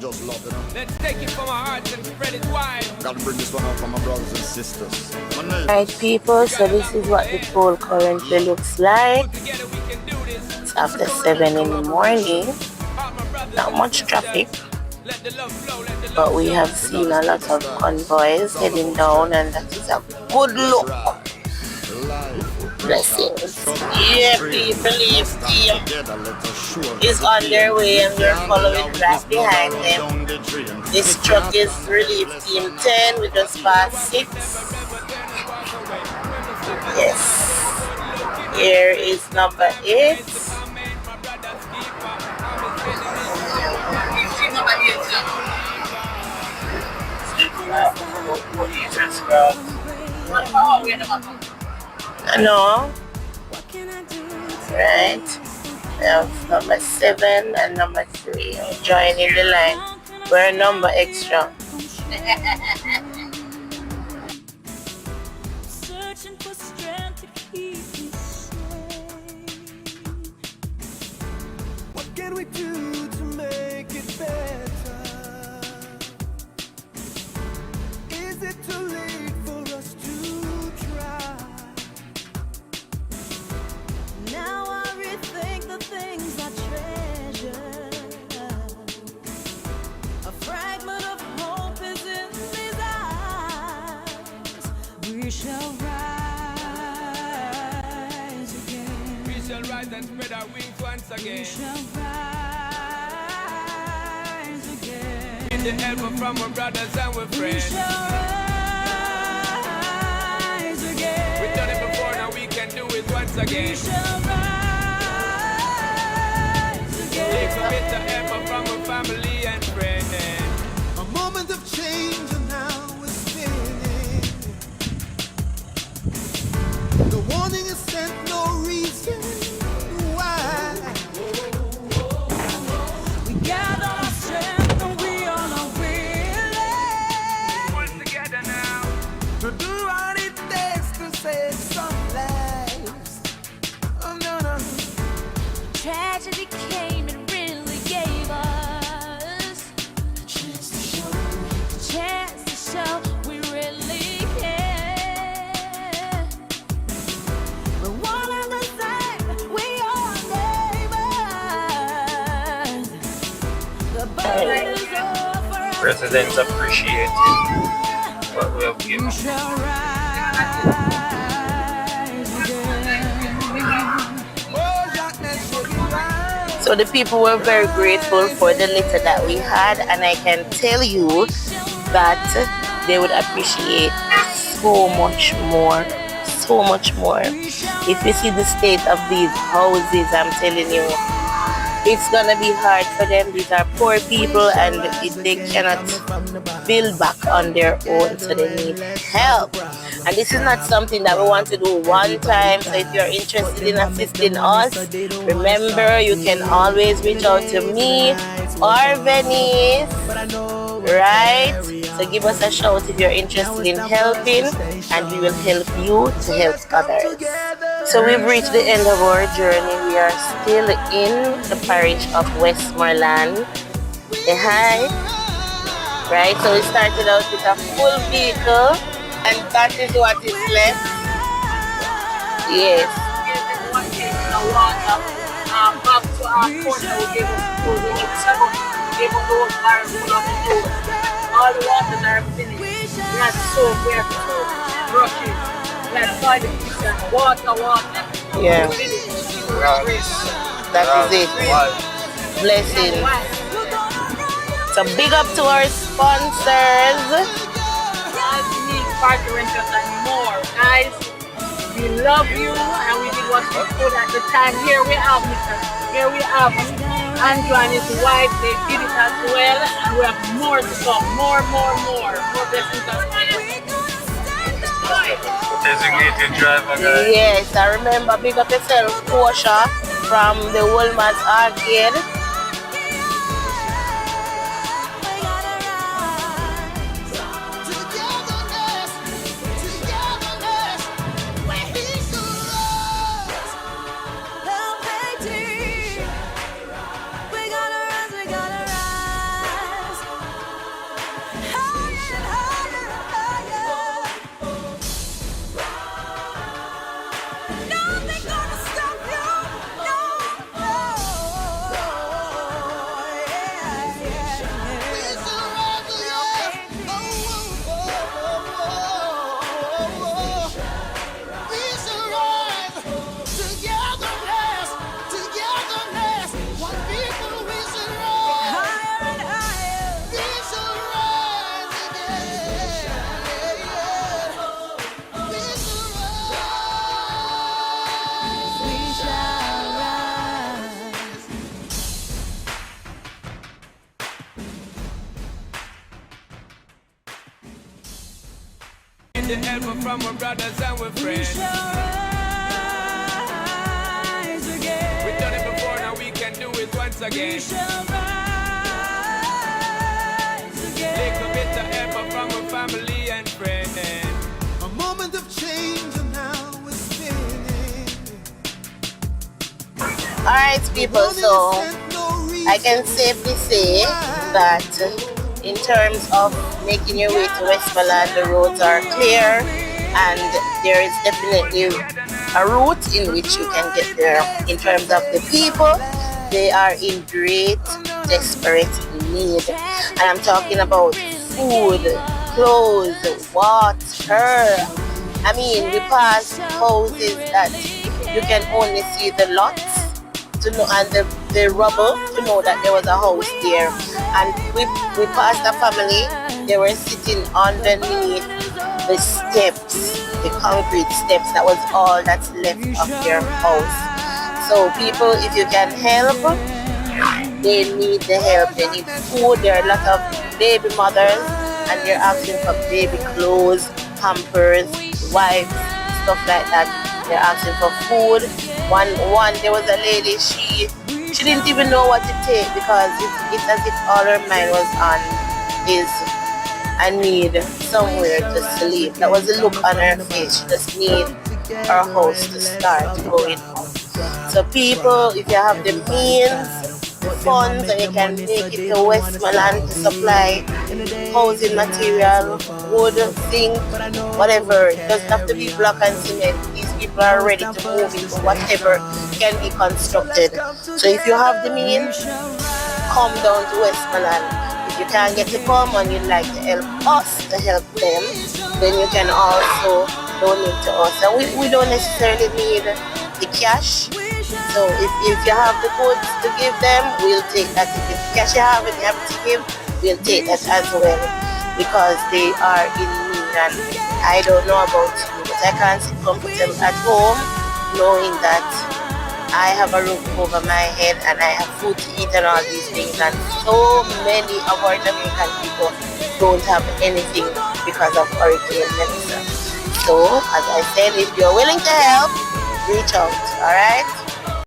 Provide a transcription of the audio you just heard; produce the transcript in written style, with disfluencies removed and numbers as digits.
just love, you know. Let's take it from our hearts and spread it wide. Gotta bring this one out for my brothers and sisters. Alright people, so this is what the pool currently looks like. It's after 7 in the morning. Not much traffic, but we have seen a lot of convoys heading down, and that is a good look. Blessings. Yeah, people, relief team is on their way and we're following right behind them. This truck is relief team 10, we just passed 6. Yes. Here is number 8. No. Right. We have number 7 and number 3 joining the line. We're a number extra. Searching for strength to keep me safe. What can we do to make it better? Is it too late for us to try? Now I rethink the things I treasure. A fragment of hope is in these eyes. We shall rise again. We shall rise and spread our wings once again. We shall rise again. With the help from our brothers and our We friends. shall rise again. We've done it before, now we can do it once We again. shall rise Take a again. bit of help from our family and friends. A moment of change and now we're spinning. The warning is sent, no reason why. We gather our strength and we all are willing Pull together now. to do what it takes to save some lives. Oh no, no. Tragedy came and really gave us a chance to show we really care. We're one and the same, we are neighbors. The burden is over us. Residents appreciate what we have given. We shall rise again. So the people were very grateful for the litter that we had, and I can tell you that they would appreciate so much more. If you see the state of these houses, I'm telling you, it's gonna be hard for them. These are poor people and they cannot build back on their own, so they need help. And this is not something that we want to do one time. So if you're interested in assisting us, remember you can always reach out to me or Venice, right? So give us a shout if you're interested in helping, and we will help you to help others. So we've reached the end of our journey. We are still in the parish of Westmoreland. Say hi. Right, so we started out with a full vehicle, and that is what is left. Yes. Back to our corner, we gave us food, we gave us those barrels full of food. All the waters are finished. We had soap, we had soap, brushes, we had toilet kitchen, water. Yeah. That is it. Why? Blessing. So big up to our sponsors. Guys, we need party rentals and more. Guys, we love you and we did what we could at the time. Here we have Andrew and his wife. They did it as well, and we have more to come. More blessings and fire. Designated driver, guys. Yes, I remember big up yourself, Scotia from the Woolman's Arcade. need the help from our brothers and our friends. We've done it before, now we can do it once again. Little bit of help from our family and friends. A moment of change and now we're spinning. Alright people, so I can safely say that in terms of making your way to Westmoreland, the roads are clear and there is definitely a route in which you can get there. In terms of the people, they are in great desperate need, and I'm talking about food, clothes, water. I mean, we passed houses that you can only see the lots to know, and the rubble to know that there was a house there. And we passed a family, they were sitting underneath the steps, the concrete steps. That was all that's left of their house. So people, if you can help, they need the help. They need food. There are a lot of baby mothers and they're asking for baby clothes, pampers, wipes, stuff like that. They're asking for food. One there was a lady, she didn't even know what to take because it's as if all her mind was on is, I need somewhere to sleep. That was the look on her face. She just need her house to start going up. So people, if you have the means, the funds, and you can make it to Westmoreland to supply housing material, wood, zinc, whatever. It doesn't have to be block and cement. These people are ready to move into whatever can be constructed. So if you have the means, come down to Westmoreland. If you can't get to come and you'd like to help us to help them, then you can also donate to us. And we don't necessarily need the cash. So if you have the goods to give them, we'll take that. If it's cash you have and you have to give, we'll take that as well, because they are in need. And I don't know about you, but I can't sit comfortable at home knowing that I have a roof over my head and I have food to eat and all these things, and so many of our Jamaican people don't have anything because of Hurricane Melissa. So as I said, if you're willing to help, reach out. Alright?